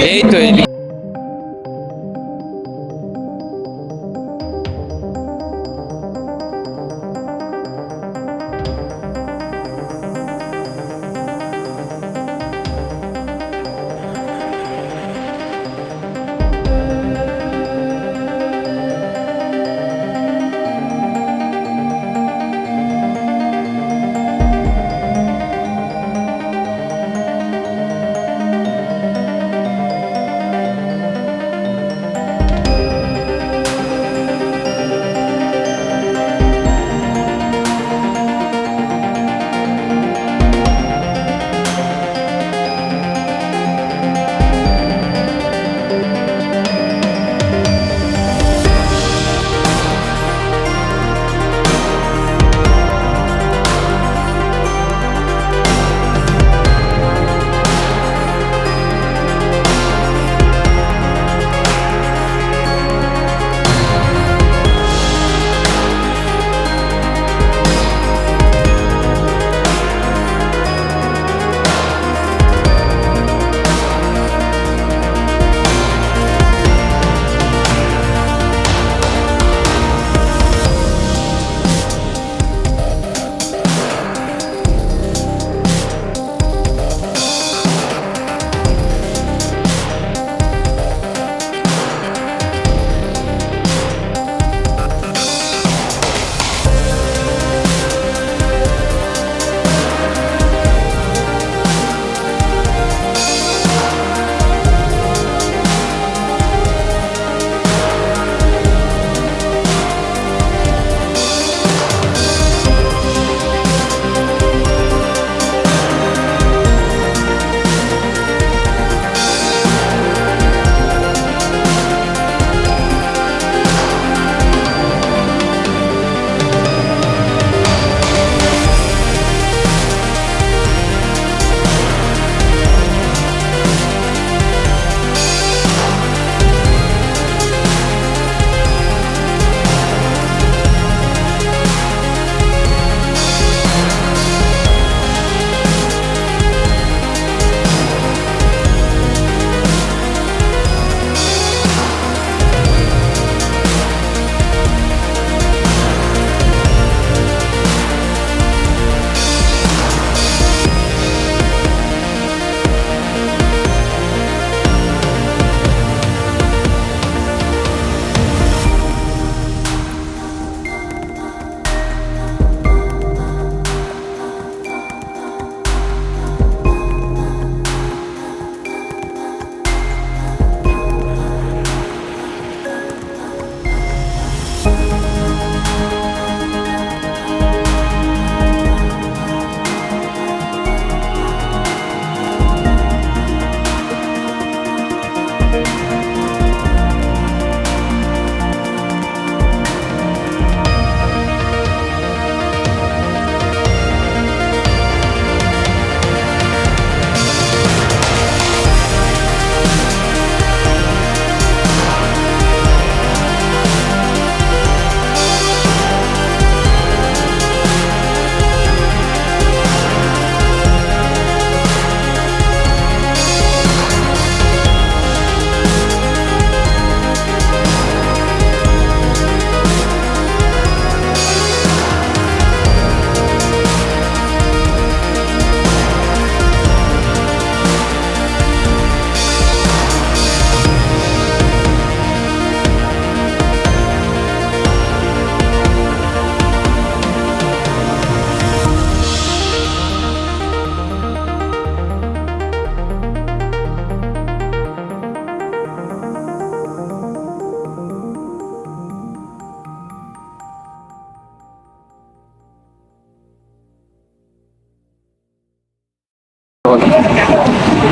এই তো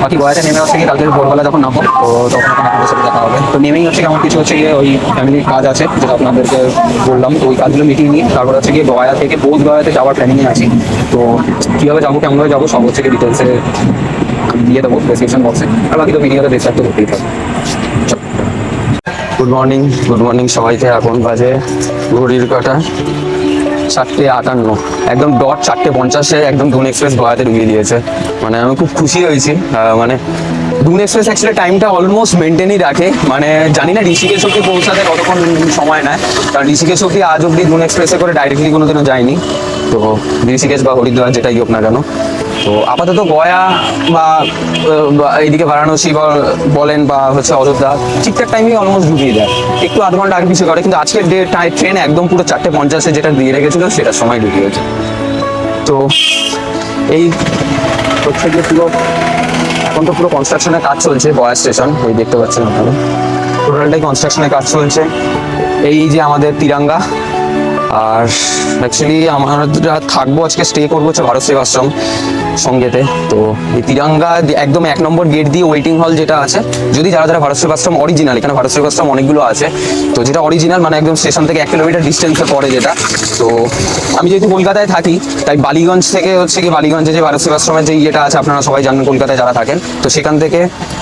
বাকি গোয়াতে নেমে হচ্ছে কি কালকে ভোরবেলা যখন নামবো তো তখন আপনাদের সাথে দেখা হবে। তো নেমেই হচ্ছে আমার কিছু হচ্ছে গিয়ে ওই ফ্যামিলির কাজ আছে যেটা আপনাদেরকে বললাম, তো ওই কাজগুলো মিটিয়ে নিয়ে তারপর হচ্ছে গিয়ে গয়া থেকে বোধ গয়াতে যাওয়ার প্ল্যানিংয়ে আছি। তো কীভাবে যাবো কেমনভাবে যাবো সব হচ্ছে গিয়ে ডিটেলসে দিয়ে দেবো ডেসক্রিপশন বক্সে, আর বাকি তো ভিডিওতে ডিসক্রাইব তো করতেই থাকবে। গুড মর্নিং সবাইকে। এখন বাজে ঘড়ির কাটা 4:58 একদম ডট 4:50 একদম দুন এক্সপ্রেস গয়াতে ঢুকিয়ে দিয়েছে। মানে আমি খুব খুশি হয়েছি। মানে দুন এক্সপ্রেস অ্যাকচুয়ালি টাইমটা অলমোস্ট মেনটেনই রাখে। মানে জানি না ঋষিকেশ অব্দি পৌঁছাতে কতক্ষণ সময় নেয়, কারণ ঋষিকেশ অব্দি আজ অব্দি দুন এক্সপ্রেসে করে ডাইরেক্টলি কোনোদিনও যায়নি। তো ঋষিকেশ বা হরিদ্বার যেটাই হোক না কেন, তো আপাতত গয়া বা এইদিকে বারাণসী বলেন বা হচ্ছে অযোধ্যা ঠিকঠাক টাইমে অলমোস্ট ঢুকিয়ে দেয়, একটু আধ ঘন্টা আগে পিছিয়ে করে। কিন্তু আজকের ট্রেন একদম পুরো 4:50 যেটা দিয়ে রেখেছিল সেটার সময় ঢুকিয়েছে। তো এই হচ্ছে যে পুরো এখন তো পুরো কনস্ট্রাকশনের কাজ চলছে গয়া স্টেশন, ওই দেখতে পাচ্ছেন আপনারা টোটালটাই কনস্ট্রাকশনের কাজ চলছে। এই যে আমাদের তিরঙ্গা, আর অ্যাকচুয়ালি আমরা থাকবো আজকে, স্টে করবো হচ্ছে ভারত সেবাশ্রম সঙ্গেতে। তো এই তিরঙ্গা একদম 1 নম্বর গেট দিয়ে ওয়েটিং হল যেটা আছে, যদি যারা যারা ভারত সেবাশ্রম অরিজিনাল, এখানে ভারত সেবাশ্রম অনেকগুলো আছে, তো যেটা অরিজিনাল মানে একদম স্টেশন থেকে 1 কিলোমিটার ডিস্টেন্সে পড়ে যেটা। তো আমি যেহেতু কলকাতায় থাকি, তাই বালিগঞ্জ থেকে হচ্ছে কি বালিগঞ্জে যে ভারত সেবাশ্রমের যে ইয়েটা আছে আপনারা সবাই জানেন কলকাতায় যারা থাকেন, তো সেখান থেকে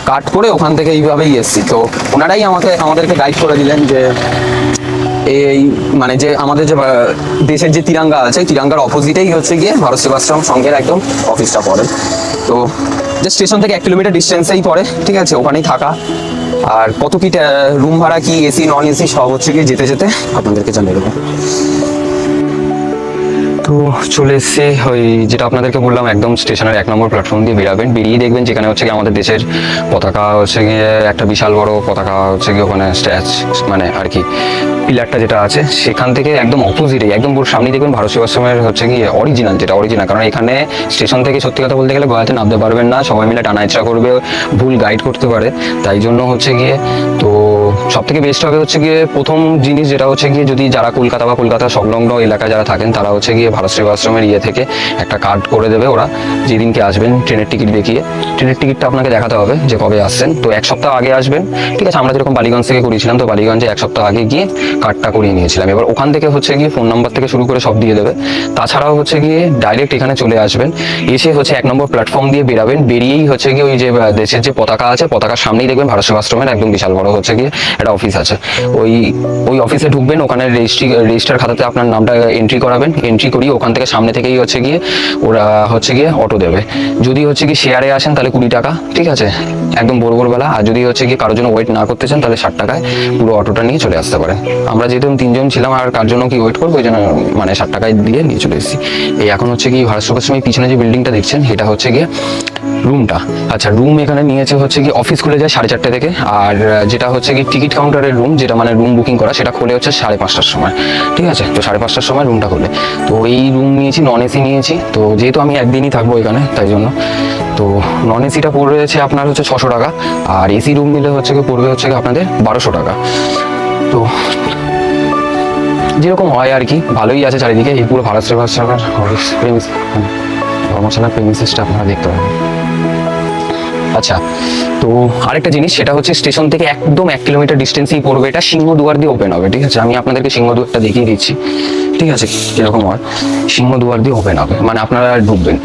কাট করে ওখান থেকে এইভাবেই এসছি। তো ওনারাই আমাদেরকে গাইড করে দিলেন যে এই মানে যে আমাদের যে দেশের যে তিরঙ্গা আছে, তিরঙ্গার অপোজিটেই হচ্ছে গিয়ে ভারত সেবাশ্রম সংঘের একদম অফিসটা পড়ে। তো যে স্টেশন থেকে 1 কিলোমিটার ডিস্টেন্সেই পড়ে, ঠিক আছে, ওখানেই থাকা। আর কত কি রুম ভাড়া কি এসি নন এসি সব হচ্ছে গিয়ে যেতে যেতে আপনাদেরকে জানিয়ে দেবো। তো চলে এসছে ওই যেটা আপনাদেরকে বললাম, একদম স্টেশনের 1 নম্বর প্ল্যাটফর্ম দিয়ে বেরাবেন, বেরিয়ে দেখবেন যেখানে হচ্ছে গিয়ে আমাদের দেশের পতাকা হচ্ছে গিয়ে একটা বিশাল বড় পতাকা হচ্ছে গিয়ে ওখানে মানে আর কি পিলারটা যেটা আছে সেখান থেকে একদম অপোজিটে একদম পুরো সামনে দেখবেন ভারত সেবাশ্রমের হচ্ছে গিয়ে অরিজিনাল যেটা অরিজিনাল। কারণ এখানে স্টেশন থেকে সত্যি কথা বলতে গেলে গয়াতে নামতে পারবেন না, সবাই মিলে টানা ইচ্ছা করবে, ভুল গাইড করতে পারে, তাই জন্য হচ্ছে গিয়ে তো সব থেকে বেস্ট হবে হচ্ছে গিয়ে প্রথম জিনিস যেটা হচ্ছে গিয়ে যদি যারা কলকাতা বা কলকাতা সংলগ্ন এলাকায় যারা থাকেন তারা হচ্ছে গিয়ে ভারত সেবাশ্রমের ইয়ে থেকে একটা কার্ড করে দেবে ওরা, যেদিনকে আসবেন ট্রেনের টিকিট দেখিয়ে। ট্রেনের টিকিটটা আপনাকে দেখাতে হবে যে কবে আসছেন, তো 1 সপ্তাহ আগে আসবেন, ঠিক আছে। আমরা যেরকম বালিগঞ্জ থেকে করেছিলাম, তো বালিগঞ্জে 1 সপ্তাহ আগে গিয়ে কার্ডটা করিয়ে নিয়েছিলাম। এবার ওখান থেকে হচ্ছে গিয়ে ফোন নাম্বার থেকে শুরু করে সব দিয়ে দেবে। তাছাড়াও হচ্ছে গিয়ে ডাইরেক্ট এখানে চলে আসবেন, এসে হচ্ছে 1 নম্বর প্ল্যাটফর্ম দিয়ে বেরাবেন, বেরিয়েই হচ্ছে গিয়ে ওই যে দেশের যে পতাকা আছে পতাকার সামনেই দেখবেন ভারত সেবাশ্রমের একদম বিশাল বড় হচ্ছে গিয়ে একটা অফিস আছে। ওই অফিসে ঢুকবেন, ওখানে রেজিস্টার খাতাতে আপনার নামটা এন্ট্রি করাবেন, এন্ট্রি করিয়ে ওখান থেকে সামনে থেকেই হচ্ছে গিয়ে ওরা হচ্ছে গিয়ে অটো দেবে। যদি হচ্ছে কি শেয়ারে আসেন তাহলে 20 টাকা, ঠিক আছে, একদম ভোরবেলা। আর যদি হচ্ছে কি কারোর জন্য ওয়েট না করতে চান তাহলে 60 টাকায় পুরো অটোটা নিয়ে চলে আসতে পারে। আমরা যেহেতু 3 জন ছিলাম আর কার জন্য কি ওয়েট করবো, ওই জন্য মানে 60 টাকায় দিয়ে নিয়ে চলে এসেছি। এই এখন হচ্ছে কি ভারত সেবাশ্রমের পিছনে যে বিল্ডিংটা দেখছেন এটা হচ্ছে গিয়ে রুমটা। আচ্ছা, রুম এখানে নিয়েছে হচ্ছে কি অফিস খুলে যায় 4:30 থেকে, আর যেটা হচ্ছে কি টিকিট কাউন্টারের রুম যেটা মানে রুম বুকিং করা সেটা খুলে হচ্ছে 5:30টার সময়, ঠিক আছে। তো 5:30টার সময় রুমটা খুলে, তো এই রুম নিয়েছি, নন এসি নিয়েছি। তো যেহেতু আমি একদিনই থাকবো এখানে তাই জন্য, তো নন এসিটা পড়েছে আপনার হচ্ছে 600 টাকা, আর এসি রুম নিলে হচ্ছে কি পড়বে হচ্ছে কি আপনাদের 1200 টাকা। তো যেরকম হয় আর কি, ভালোই আছে চারিদিকে। এই পুরো ভারত সেবাশ্রমের ধর্মশালার প্রেমিসেসটা আপনারা দেখতে পাবেন। আচ্ছা, তো আরেকটা জিনিস সেটা হচ্ছে স্টেশন থেকে একদম 1 কিলোমিটার ডিস্টেন্সেই পড়বে, এটা সিংহদুয়ার দিয়ে ওপেন হবে, ঠিক আছে। আমি আপনাদেরকে সিংহদুয়ারটা দেখিয়ে দিচ্ছি, ঠিক আছে, যেরকম হয় সিংহদুয়ার দিয়ে ওপেন হবে, মানে আপনারা ঢুকবেন।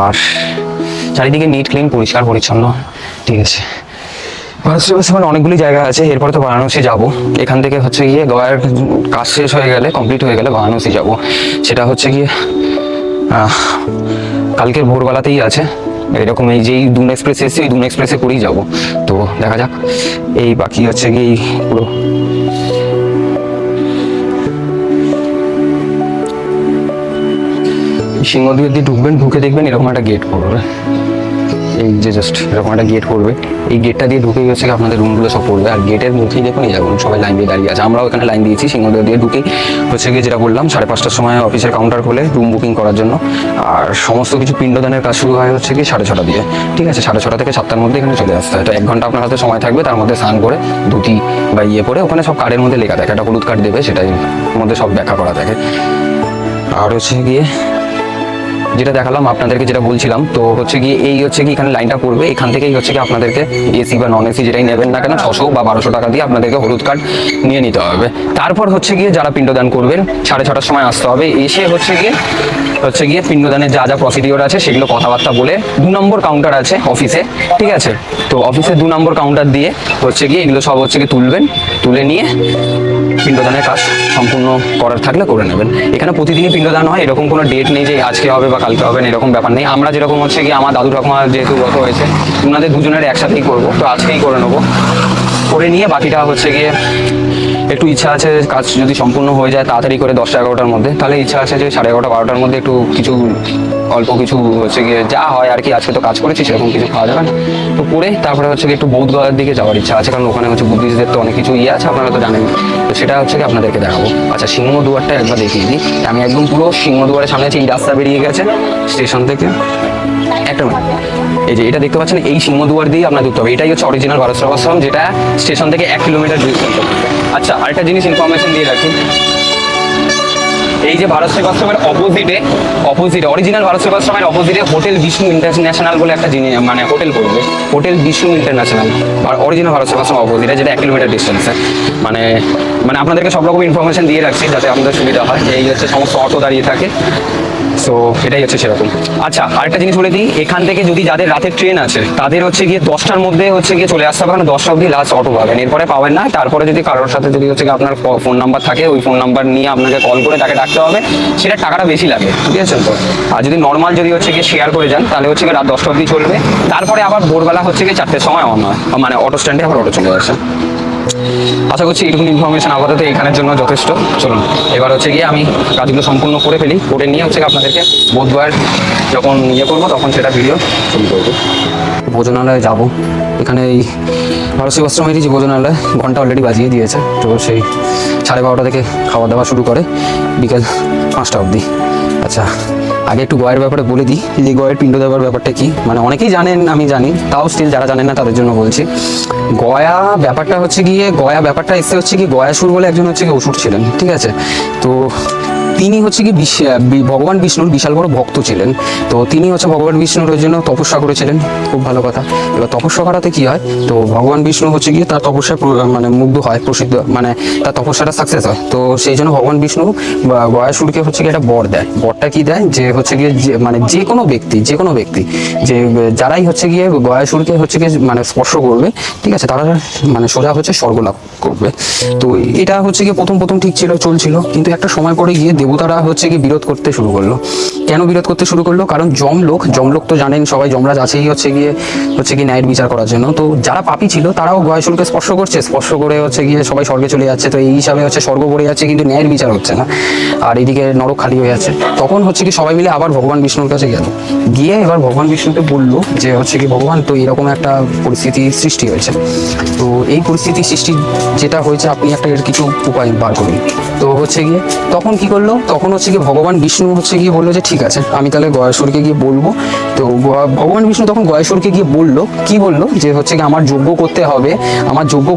আর চারিদিকে নিট ক্লিন পরিষ্কার পরিচ্ছন্ন, ঠিক আছে। ভারত সেবাশ্রমের অনেকগুলি জায়গা আছে, এরপরে তো বারাণসী যাবো। এখান থেকে হচ্ছে গিয়ে গয়ার কাজ শেষ হয়ে গেলে, কমপ্লিট হয়ে গেলে বারাণসী যাবো। সেটা হচ্ছে গিয়ে কালকের ভোরবেলাতেই আছে। এরকম এই যেই দুন এক্সপ্রেস এসেছি ওই দুন এক্সপ্রেসে করেই যাবো। তো দেখা যাক, এই বাকি হচ্ছে গিয়ে পুরো সিংহদুয়ার দিয়ে ঢুকবেন, ঢুকে দেখবেন এরকম একটা গেট পড়বে, এই যে জাস্ট এরকম একটা গেট পড়বে। এই গেটটা দিয়ে ঢুকেই হচ্ছে আপনাদের রুমগুলো সব পড়বে। আর গেটের মুখেই দেখুন এই যাবেন সবাই লাইন দিয়ে দাঁড়িয়ে আছে, আমরাও এখানে লাইন দিয়েছি। সিংহদুয়ার দিয়ে ঢুকেই হচ্ছে গিয়ে যেটা বললাম 5:30টার সময় অফিসের কাউন্টার খোলে রুম বুকিং করার জন্য। আর সমস্ত কিছু পিণ্ডদানের কাজ শুরু হয় হচ্ছে কি 6:30 দিয়ে, ঠিক আছে। 6:30 থেকে 7টার মধ্যে এখানে চলে আসতে হয়। তো 1 ঘন্টা আপনার হাতে সময় থাকবে, তার মধ্যে স্নান করে ধুতি বা ইয়ে পরে ওখানে সব কার্ডের মধ্যে লেখা থাকে, একটা হলুদ কার্ড দেবে, সেটাই মধ্যে সব ব্যাখ্যা করা থাকে। আর হচ্ছে গিয়ে যেটা দেখালাম আপনাদেরকে, যেটা বলছিলাম, তো হচ্ছে গিয়ে এই হচ্ছে কি এখানে লাইনটা পড়বে, এখান থেকেই হচ্ছে কি আপনাদেরকে এসি বা নন এসি যেটাই নেবেন না কেন 600 বা 1200 টাকা দিয়ে আপনাদেরকে হলুদ কার্ড নিয়ে নিতে হবে। তারপর হচ্ছে গিয়ে যারা পিণ্ডদান করবেন 6:30টার সময় আসতে হবে। এসে হচ্ছে গিয়ে পিণ্ডদানের যা যা প্রসিডিওর আছে সেগুলো কথাবার্তা বলে 2 নম্বর কাউন্টার আছে অফিসে, ঠিক আছে। তো অফিসে 2 নম্বর কাউন্টার দিয়ে হচ্ছে গিয়ে এগুলো সব হচ্ছে গিয়ে তুলবেন, তুলে নিয়ে পিণ্ডদানের কাজ সম্পূর্ণ করার থাকলে করে নেবেন। এখানে প্রতিদিনই পিণ্ডদান হয়, এরকম কোনো ডেট নেই যে আজকে হবে বা কালকে হবে না, এরকম ব্যাপার নেই। আমরা যেরকম হচ্ছে কি আমার দাদু ঠাকুমা যেহেতু গত হয়েছে, ওনাদের দুজনের একসাথেই করবো, তো আজকেই করে নেবো। করে নিয়ে বাকিটা হচ্ছে গিয়ে একটু ইচ্ছা আছে কাজ যদি সম্পূর্ণ হয়ে যায় তাড়াতাড়ি করে 10টা-11টার মধ্যে, তাহলে ইচ্ছা আছে যে 11:30-12টার মধ্যে একটু কিছু অল্প কিছু হচ্ছে গিয়ে যা হয় আর কি, আজকে তো কাজ করেছি সেরকম কিছু খাওয়া যাবে না, তো করে তারপরে হচ্ছে গিয়ে একটু বৌদ্ধগয়ার দিকে যাওয়ার ইচ্ছা আছে, কারণ ওখানে হচ্ছে বুদ্ধিস্টদের তো অনেক কিছু আছে, আপনারা তো জানেন। তো সেটা হচ্ছে কি আপনাদেরকে দেখাবো। আচ্ছা, সিংহদুয়ারটা একবার দেখিয়ে দিই। আমি একদম পুরো সিংহদুয়ারের সামনে আছি, এই রাস্তা বেরিয়ে গেছে স্টেশন থেকে। একটা মিনিট, এই যে এটা দেখতে পাচ্ছেন, এই সিংহদুয়ার দিয়ে আপনার ঢুকতে হবে। এটাই হচ্ছে অরিজিনাল ভারত সেবাশ্রম, যেটা স্টেশন থেকে 1 কিলোমিটার ডিস্টেন্স। আচ্ছা, আরেকটা জিনিস ইনফরমেশন দিয়ে রাখি, এই যে ভারত সেবাশ্রমের অপোজিটে অরিজিনাল ভারত সেবাশ্রমের অপোজিটে হোটেল বিষ্ণু ইন্টারন্যাশনাল বলে একটা জিনিস, মানে হোটেল পড়বে, হোটেল বিষ্ণু ইন্টারন্যাশনাল, আর অরিজিনাল ভারত সেবাশ্রম অপোজিটে, যেটা 1 কিলোমিটার ডিস্টেন্সে। মানে মানে আপনাদেরকে সব রকম ইনফরমেশন দিয়ে রাখছি যাতে আপনাদের সুবিধা হয়। এই হচ্ছে সমস্ত অটো দাঁড়িয়ে থাকে, সো এটাই হচ্ছে সেরকম। আচ্ছা, আরেকটা জিনিস বলে দিই, এখান থেকে যদি যাদের রাতের ট্রেন আছে তাদের হচ্ছে গিয়ে 10টার মধ্যে হচ্ছে গিয়ে চলে আসতে হবে, কারণ 10টা অবধি লাস্ট অটো পাবেন, এরপরে পাবেন না। তারপরে যদি কারোর সাথে যদি হচ্ছে গিয়ে আপনার ফোন নাম্বার থাকে, ওই ফোন নাম্বার নিয়ে আপনাকে কল করে তাকে ডাকতে হবে, সেটা টাকাটা বেশি লাগে, ঠিক আছে তো। আর যদি নর্মাল যদি হচ্ছে গিয়ে শেয়ার করে যান তাহলে হচ্ছে গিয়ে রাত 10টা অবধি চলবে, তারপরে আবার ভোরবেলা হচ্ছে গিয়ে 4টের সময় মানে অটো স্ট্যান্ডে আবার অটো চলে আসে। আশা করছি এইটুকু ইনফরমেশন আপাতত এখানের জন্য যথেষ্ট। চলুন এবার হচ্ছে গিয়ে আমি কাজগুলো সম্পূর্ণ করে ফেলি, করে নিয়ে হচ্ছে আপনাদেরকে বুধবার যখন করবো তখন সেটা ভিডিও শুরু করবো। ভোজনালয়ে যাব, এখানে এই ভারত সেবাশ্রমেরই যে ভোজনালয়, ঘন্টা অলরেডি বাজিয়ে দিয়েছে, তো সেই 12:30 থেকে খাওয়া দাওয়া শুরু করে বিকেল 5টা অবধি। আচ্ছা, আগে একটু গয়ের ব্যাপারে বলে দিই, যে গয়ের পিণ্ড দেওয়ার ব্যাপারটা কি, মানে অনেকেই জানেন, আমি জানি, তাও স্টিল যারা জানেন না তাদের জন্য বলছি। গয়া ব্যাপারটা এসে হচ্ছে কি, গয়াসুর বলে একজন হচ্ছে কি অসুর ছিলেন, ঠিক আছে। তো তিনি হচ্ছে কি ভগবান বিষ্ণুর বিশাল বড় ভক্ত ছিলেন। তো তিনি হচ্ছে ভগবান বিষ্ণুর জন্য তপস্যা করেছিলেন, খুব ভালো কথা। এবার তপস্যা করাতে কি হয়, তো ভগবান বিষ্ণু হচ্ছে গিয়ে তার তপস্যা মানে মুগ্ধ হয়, প্রসিদ্ধ, মানে তার তপস্যাটা সাকসেস হয়। তো সেই জন্য ভগবান বিষ্ণু গয়াসুরকে হচ্ছে গিয়ে একটা বর দেয়। বরটা কি দেয়, যে হচ্ছে গিয়ে মানে যে কোনো ব্যক্তি যে যারাই হচ্ছে গিয়ে গয়াসুরকে হচ্ছে গিয়ে মানে স্পর্শ করবে, ঠিক আছে, তারা মানে সোজা হচ্ছে স্বর্গ লাভ করবে। তো এটা হচ্ছে গিয়ে প্রথম ঠিক ছিল, চলছিল, কিন্তু একটা সময় পরে গিয়ে দেবতারা হচ্ছে কি বিরোধ করতে শুরু করলো। কেন বিরোধ করতে শুরু করলো, কারণ যমলোক তো জানেন সবাই, যমরাজ আছেই হচ্ছে গিয়ে ন্যায়ের বিচার করার জন্য। তো যারা পাপী ছিল তারাও গয়াসুরকে স্পর্শ করে হচ্ছে গিয়ে সবাই স্বর্গে চলে যাচ্ছে। তো এই হিসাবে হচ্ছে স্বর্গ পড়ে যাচ্ছে, কিন্তু ন্যায়ের বিচার হচ্ছে না, আর এদিকে নরক খালি হয়ে যাচ্ছে। তখন হচ্ছে কি সবাই মিলে আবার ভগবান বিষ্ণুর কাছে গিয়ে এবার ভগবান বিষ্ণুকে বললো যে হচ্ছে কি, ভগবান তো এরকম একটা পরিস্থিতি সৃষ্টি হয়েছে, তো এই পরিস্থিতি সৃষ্টি যেটা হয়েছে আপনি একটা এর কিছু উপায় বার করুন। তো হচ্ছে গিয়ে তখন কি করলো, তখন হচ্ছে গিয়ে ভগবান বিষ্ণু হচ্ছে গিয়ে বললো যে ঠিক আছে, আমি তাহলে গয়াসুরকে গিয়ে বলবো। তো ভগবান বিষ্ণু তখন গয়াসুরকে গিয়ে বললো, কি বললো, যে হচ্ছে গিয়ে আমার যজ্ঞ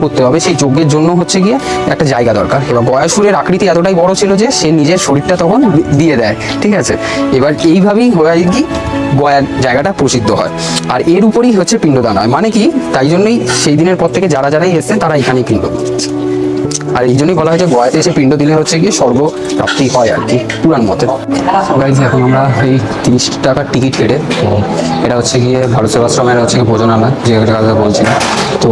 করতে হবে, সেই যজ্ঞের জন্য হচ্ছে গিয়ে একটা জায়গা দরকার। এবার গয়াসুরের আকৃতি এতটাই বড় ছিল যে সে নিজের শরীরটা তখন দিয়ে দেয়, ঠিক আছে। এবার এইভাবেই হয় কি, গয়ার জায়গাটা প্রসিদ্ধ হয়, আর এর উপরই হচ্ছে পিণ্ডদান হয়। মানে কি, তাই জন্যই সেই দিনের পর থেকে যারাই এসেছেন তারা এখানেই পিণ্ড দিচ্ছে। আর এই জন্যই বলা হয় যে গয়াতে এসে পিণ্ড দিলে হচ্ছে গিয়ে স্বর্গ প্রাপ্তি হয় আর কি, পুরাণ মতে। এখন আমরা এই 30 টাকার টিকিট কেটে, তো এটা হচ্ছে গিয়ে ভারত সেবাশ্রমের হচ্ছে গিয়ে ভোজনালয়, যে জায়গাটা বলছিলাম, তো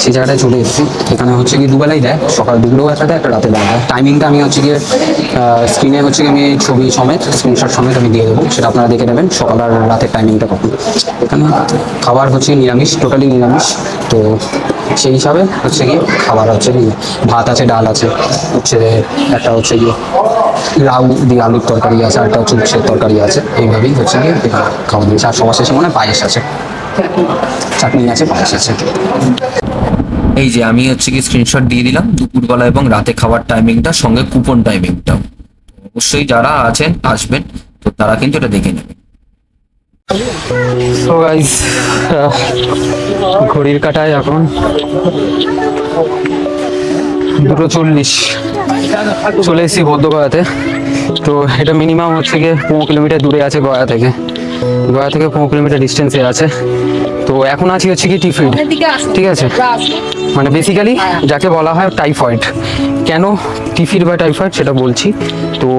সেই জায়গাটায় চলে এসেছি। এখানে হচ্ছে গিয়ে দুবেলাই দেয়, সকাল দুপুরেও একটা দেয়, একটা রাতে দেয়। টাইমিংটা আমি হচ্ছে গিয়ে স্ক্রিনে হচ্ছে গিয়ে আমি ছবি সমেত, স্ক্রিনশট সমেত আমি দিয়ে দেবো, সেটা আপনারা দেখে নেবেন সকাল আর রাতের টাইমিংটা কখন। এখানে খাবার হচ্ছে নিরামিষ, টোটালি নিরামিষ। তো সেই হিসাবে হচ্ছে গিয়ে খাবার হচ্ছে গিয়ে ভাত আছে, ডাল আছে, হচ্ছে একটা হচ্ছে গিয়ে লাউ দিয়ে আলুর তরকারি আছে, আর একটা হচ্ছে উচ্ছের তরকারি আছে, এইভাবেই হচ্ছে গিয়ে খাওয়া দিয়েছে। আর সবার শেষে মনে হয় পায়েস আছে, চাটনি আছে, পায়েস আছে। এই যে আমি হচ্ছে কি স্ক্রিনশট দিয়ে দিলাম দুপুরবেলা এবং রাতে খাওয়ার টাইমিংটা, সঙ্গে কুপন টাইমিংটাও। অবশ্যই যারা আসবেন তো তারা কিন্তু এটা দেখে নেবেন। সো গাইস, ঘড়ির কাঁটায় এখন 2:40, চলে এসেছি বৌদ্ধগয়াতে। তো এটা মিনিমাম হচ্ছে গিয়ে 15 কিলোমিটার দূরে আছে গয়া থেকে 15 কিলোমিটার ডিস্টেন্সে আছে। তো এখন আছি হচ্ছে কি টিফিড, ঠিক আছে, মানে বেসিক্যালি যাকে বলা হয় টাইফয়েড। কেন টিফিড বা টাইফয়েড সেটা বলছি। তো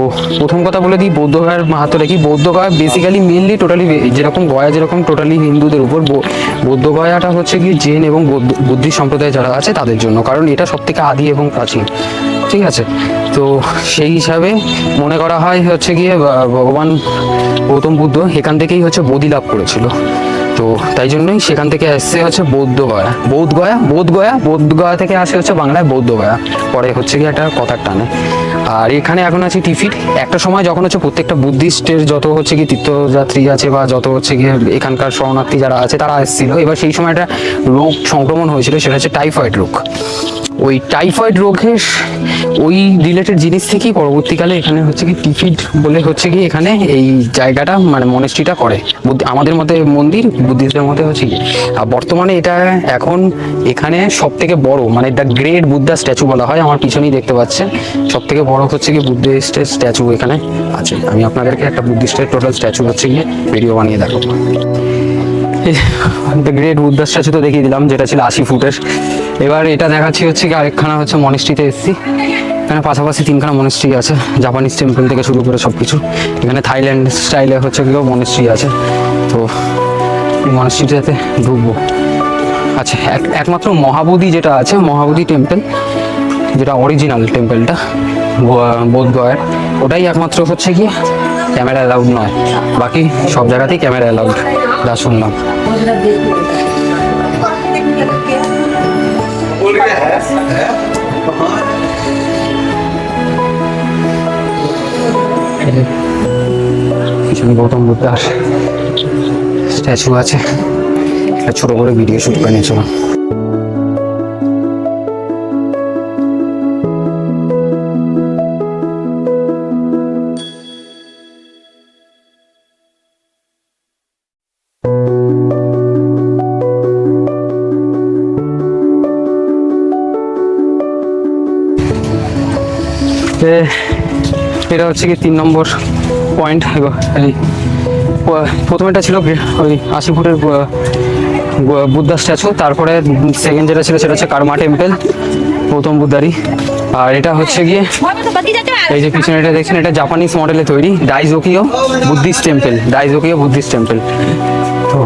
প্রথম কথা বলে দিই, বৌদ্ধগয়ার মাহাত্ম্যটা কি। বৌদ্ধগয়া বেসিক্যালি মেনলি টোটালি, যেরকম গয়া যেরকম টোটালি হিন্দুদের উপর, বৌদ্ধগয়াটা হচ্ছে কি জৈন এবং বুদ্ধিস্ট সম্প্রদায় যারা আছে তাদের জন্য, কারণ এটা সব থেকে আদি এবং প্রাচীন। ঠিক আছে। তো সেই হিসাবে মনে করা হয় হচ্ছে গিয়ে ভগবান গৌতম বুদ্ধ এখান থেকেই হচ্ছে বোধি লাভ করেছিল। তো তাই জন্যই সেখান থেকে আসছে হচ্ছে বোধগয়া থেকে আসে হচ্ছে বাংলায় বৌদ্ধগয়া, পরে হচ্ছে গিয়ে একটা কথার টানে। আর এখানে এখন আছে টিফিট। একটা সময় যখন হচ্ছে প্রত্যেকটা বুদ্ধিস্টের যত হচ্ছে কি তীর্থযাত্রী আছে বা যত হচ্ছে গিয়ে এখানকার শরণার্থী যারা আছে তারা এসেছিল, এবার সেই সময় একটা রোগ সংক্রমণ হয়েছিল, সেটা হচ্ছে টাইফয়েড রোগ। ওই টাইফয়েড রোগের ওই রিলেটেড জিনিস থেকেই পরবর্তীকালে এখানে হচ্ছে কি টিফিট বলে হচ্ছে কি এখানে এই জায়গাটা মানে মনেস্ট্রিটা করে। আমাদের মতে মন্দির, বুদ্ধিস্টদের মধ্যে হচ্ছে কি। আর বর্তমানে এটা এখন এখানে সব থেকে বড় মানে দ্য গ্রেট বুদ্ধা স্ট্যাচু বলা হয়, আমার পিছনেই দেখতে পাচ্ছেন সব থেকে বড় হচ্ছে কি বুদ্ধিস্টের স্ট্যাচু এখানে আছে। আমি আপনাদেরকে একটা বুদ্ধিস্টের টোটাল স্ট্যাচু হচ্ছে গিয়ে ভিডিও বানিয়ে দেখাবো। দ্য গ্রেট বুদ্ধা স্ট্যাচু তো দেখিয়ে দিলাম, যেটা ছিল 80 ফুটের। এবার এটা দেখাচ্ছি হচ্ছে কি আরেকখানা হচ্ছে মনেস্ট্রিতে এসেছি। এখানে পাশাপাশি 3খানা মনেস্ট্রি আছে, জাপানিজ টেম্পল থেকে শুরু করে সব কিছু। এখানে থাইল্যান্ড স্টাইলে হচ্ছে কি মনেস্ট্রি আছে। তো এই মনেস্ট্রিটাতে ঢুকবো। আচ্ছা, একমাত্র মহাবোধি যেটা আছে, মহাবোধি টেম্পল যেটা অরিজিনাল টেম্পলটা বোধগয়ার, ওটাই একমাত্র হচ্ছে কি ক্যামেরা অ্যালাউড নয়, বাকি সব জায়গাতেই ক্যামেরা অ্যালাউড, যা শুনলাম। পিছনে গৌতম বুদ্ধার স্ট্যাচু আছে, একটা ছোট করে ভিডিও শুট করে নিয়েছিলাম। এটা হচ্ছে কি 3 নম্বর পয়েন্ট। এই প্রথমেটা ছিল ওই 80 ফুটের বুদ্ধা স্ট্যাচু, তারপরে সেকেন্ড যেটা ছিল সেটা হচ্ছে কার্মা টেম্পল গৌতম বুদ্ধারই। আর এটা হচ্ছে গিয়ে এই যে পিছনে এটা দেখছেন, এটা জাপানিজ মডেলে তৈরি ডাইজোকিও বুদ্ধিস্ট টেম্পল। তো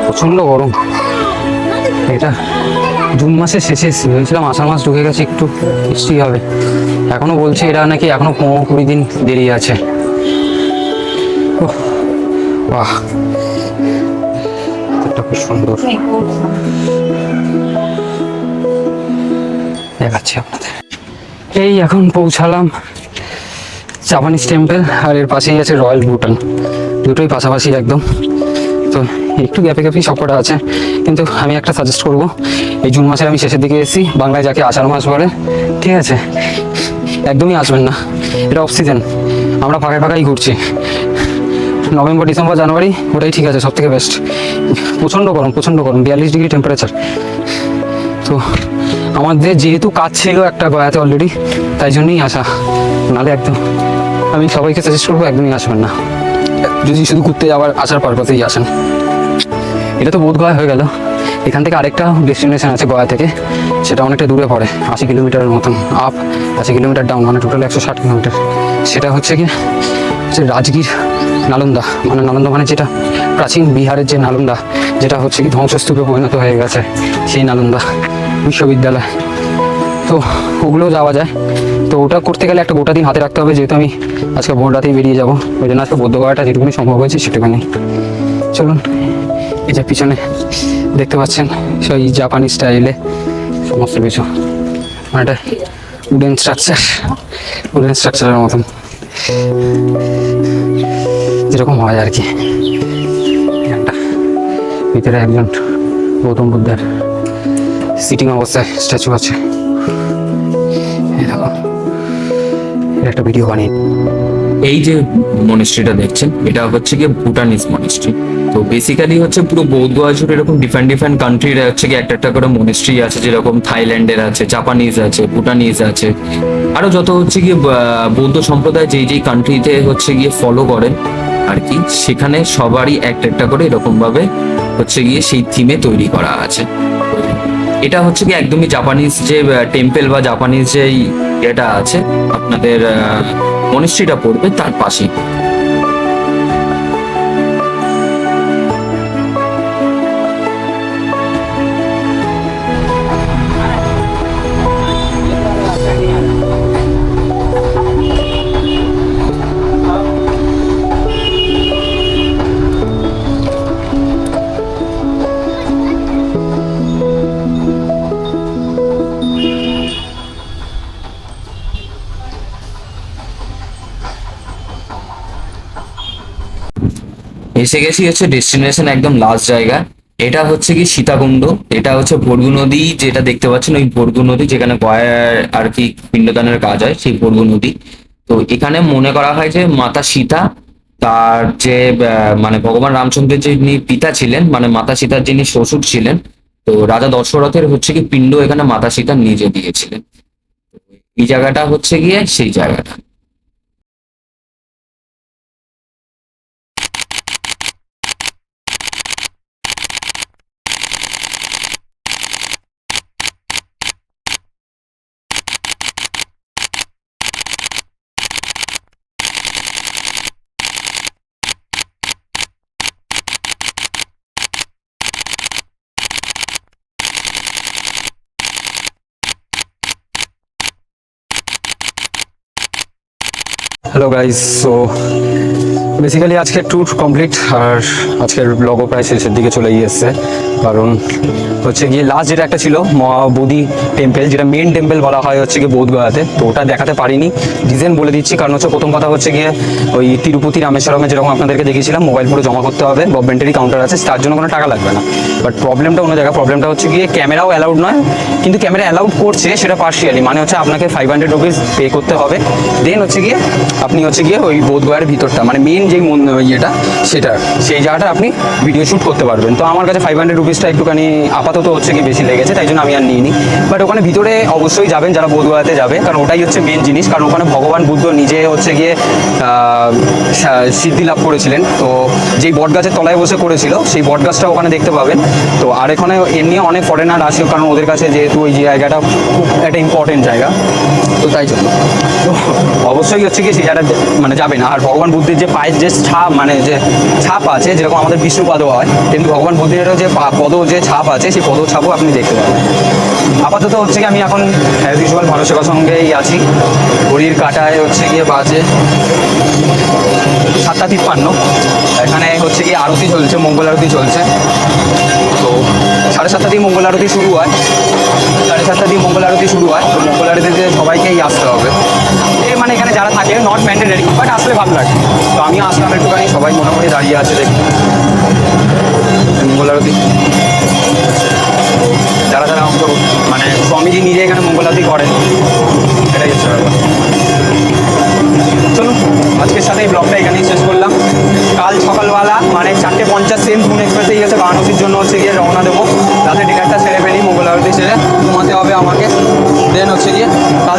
প্রচন্ড গরম। এটা জুন মাসের শেষে ভেবেছিলাম আষাঢ় মাস ঢুকে গেছে, একটু বৃষ্টি হবে। এখনো বলছে এরা নাকি এখনো 15-20 দিন দেরি আছে। বাহ, এটা খুব সুন্দর দেখাচ্ছি আপনাদের। এই এখন পৌঁছালাম জাপানিজ টেম্পল, আর এর পাশেই আছে রয়্যাল ভুটান, দুটোই পাশাপাশি একদম। তো একটু গ্যাপে গ্যাপেই সবকটা আছে, কিন্তু আমি একটা সাজেস্ট করবো, এই জুন মাসের আমি শেষের দিকে এসেছি, বাংলায় যাকে আষাঢ় মাস বলে, ঠিক আছে, একদমই আসবেন না, এটা অফ সিজন, আমরা ফাঁকাই ঘুরছি। নভেম্বর, ডিসেম্বর, জানুয়ারি ওটাই ঠিক আছে, সব থেকে বেস্ট। প্রচণ্ড গরম 42 ডিগ্রি টেম্পারেচার। তো আমাদের যেহেতু কাজ ছিল একটা গয়াতে অলরেডি, তাই জন্যই আসা, নাহলে একদম আমি সবাইকে সাজেস্ট করবো একদমই আসবেন না, যদি শুধু ঘুরতে যাওয়ার আসার পারপাসেই আসেন। এটা তো বোধগয়া হয়ে গেল। এখান থেকে আরেকটা ডেস্টিনেশন আছে গয়া থেকে, সেটা অনেকটা দূরে পড়ে, 80 কিলোমিটারের মতন আপ, 80 কিলোমিটার ডাউন, মানে টোটাল 160 কিলোমিটার। সেটা হচ্ছে কি রাজগীর নালন্দা, মানে নালন্দা মানে যেটা প্রাচীন বিহারের যে নালন্দা, যেটা হচ্ছে কি ধ্বংসস্তূপে পরিণত হয়ে গেছে, সেই নালন্দা বিশ্ববিদ্যালয়। তো ওগুলোও যাওয়া যায়। তো ওটা করতে গেলে একটা গোটা দিন হাতে রাখতে হবে, যেহেতু আমি আজকে ভোর রাতেই বেরিয়ে যাবো, ওই জন্য আজকে বোধগয়াটা যেটুকুনি সম্ভব হয়েছে সেটুকুনি। চলুন, এই যে পিছনে দেখতে পাচ্ছেন সেই জাপানি স্টাইলে সমস্ত কিছু, মানে এটা উডেন স্ট্রাকচারের মতন যেরকম হয় আর কি। ভিতরে একজন গৌতম বুদ্ধার সিটিং অবস্থায় স্ট্যাচু আছে। এই দেখো, এর একটা ভিডিও বানিয়ে। এই যে মনেস্ট্রিটা দেখছেন, এটা হচ্ছে গিয়ে ভুটানিজ মনেস্ট্রি। তো বেসিক্যালি হচ্ছে পুরো বৌদ্ধগয়া জুড়ে এরকম ডিফারেন্ট কান্ট্রির হচ্ছে গিয়ে একটা করে মনেস্ট্রি আছে, যেরকম থাইল্যান্ডের আছে, জাপানিজ আছে, ভুটানিজ আছে, আরো যত হচ্ছে গিয়ে বৌদ্ধ সম্প্রদায় যেই কান্ট্রিতে হচ্ছে গিয়ে ফলো করেন আর কি, সেখানে সবারই একটা করে এরকম ভাবে হচ্ছে গিয়ে সেই থিমে তৈরি করা আছে। তো এটা হচ্ছে কি একদমই জাপানিজ যে টেম্পল বা জাপানিজ যে এটা আছে আপনাদের মনিস্ট্রিটা পড়বে তার পাশেই। এসে গেছি হচ্ছে ডেস্টিনেশন একদম লাস্ট জায়গা। এটা হচ্ছে কি সীতাকুণ্ড। এটা হচ্ছে বরগু নদী, যেটা দেখতে পাচ্ছেন ওই বরগু নদী যেখানে গয়ার আর কি পিণ্ডদানের কাজ হয়, সেই বরগু নদী। তো এখানে মনে করা হয় যে মাতা সীতা তার যে মানে ভগবান রামচন্দ্রের যিনি পিতা ছিলেন, মানে মাতা সীতার যিনি শ্বশুর ছিলেন, তো রাজা দশরথের হচ্ছে কি পিণ্ড এখানে মাতা সীতা নিজে দিয়েছিলেন। এই জায়গাটা হচ্ছে গিয়ে সেই জায়গাটা। হ্যালো গাইস, সো বেসিক্যালি আজকের ট্যুর কমপ্লিট আর আজকের ব্লগও প্রায় শেষের দিকে চলে গিয়েছে। কারণ হচ্ছে গিয়ে লাস্ট যেটা একটা ছিল মহাবোধি টেম্পল, যেটা মেন টেম্পল বলা হয় হচ্ছে গিয়ে বোধগয়াতে, তো ওটা দেখাতে পারিনি। রিজন বলে দিচ্ছি, কারণ হচ্ছে প্রথম কথা হচ্ছে গিয়ে ওই তিরুপতি রামেশ্বরমে যেরকম আপনাদেরকে দেখিয়েছিলাম মোবাইল পুরো জমা করতে হবে, গভর্নমেন্টেরই কাউন্টার আছে, তার জন্য কোনো টাকা লাগবে না। বাট প্রবলেমটা অন্য জায়গায়, প্রবলেমটা হচ্ছে গিয়ে ক্যামেরাও অ্যালাউড নয়, কিন্তু ক্যামেরা অ্যালাউড করছে সেটা পার্শিয়ালি, মানে হচ্ছে আপনাকে 500 রুপিস পে করতে হবে। দেন হচ্ছে গিয়ে আপনি হচ্ছে গিয়ে ওই বোধগয়ার ভিতরটা মানে মেন যেই ইয়েটা সেটা সেই জায়গাটা আপনি ভিডিও শ্যুট করতে পারবেন। তো আমার কাছে 500 রুপিসটা একটুখানি আপাতত হচ্ছে কি বেশি লেগেছে, তাই জন্য আমি আর নিইনি। বাট ওখানে ভিতরে অবশ্যই যাবেন যারা বোধগয়াতে যাবে, কারণ ওটাই হচ্ছে মেন জিনিস। কারণ ওখানে ভগবান বুদ্ধ নিজে হচ্ছে গিয়ে সিদ্ধি লাভ করেছিলেন, তো যেই বটগাছের তলায় বসে করেছিল সেই বটগাছটা ওখানে দেখতে পাবেন। তো আর এখানে এমনি অনেক ফরেনার আসে, কারণ ওদের কাছে যেহেতু ওই জায়গাটা খুব একটা ইম্পর্টেন্ট জায়গা, তো তাই জন্য তো অবশ্যই হচ্ছে গিয়ে সেই জায়গাটা মানে যাবেন। আর ভগবান বুদ্ধের যে পায়ের যে ছাপ মানে যে ছাপ আছে, যেরকম আমাদের বিষ্ণুপাদও হয়, কিন্তু ভগবান বুদ্ধের যে পদ যে ছাপ আছে সেই পদ ছাপও আপনি দেখতে পাবেন। আপাতত হচ্ছে কি আমি এখন অ্যাজ ইউজুয়াল মানসিকার সঙ্গেই আছি। ঘড়ির কাঁটায় হচ্ছে গিয়ে বাজে 7:53। এখানে হচ্ছে গিয়ে আরতি চলছে, মঙ্গল আরতি চলছে। তো 7:30 দিয়ে মঙ্গল আরতি শুরু হয়, 7:30 দিয়ে মঙ্গল আরতি শুরু হয়। তো মঙ্গল আরতিতে সবাইকেই আসতে হবে, এই মানে এখানে যারা থাকে নট ম্যান্ডেটারি, বাট আসলে ভালো লাগে। তো আমি আসলাম একটুখানি, সবাই মোটামুটি দাঁড়িয়ে আছে দেখি মঙ্গল আরতি। যারা যারা অঙ্ক মানে স্বামীজি নিজে এখানে মঙ্গল আরতি করেন, এটাই হচ্ছে ব্যাপার। চলুন আজকের সাথে এই ব্লগটা এখানেই শেষ করলাম। কাল সকালবেলা মানে 4:50 সেম পুন এক্সপ্রেসে গেছে বারাণসীর জন্য হচ্ছে গিয়ে রওনা দেবো। রাতে ডিনারটা সেরে ফেলি, মঙ্গল আরতি সেরে ঘুমাতে হবে আমাকে। দেন হচ্ছে গিয়ে কাল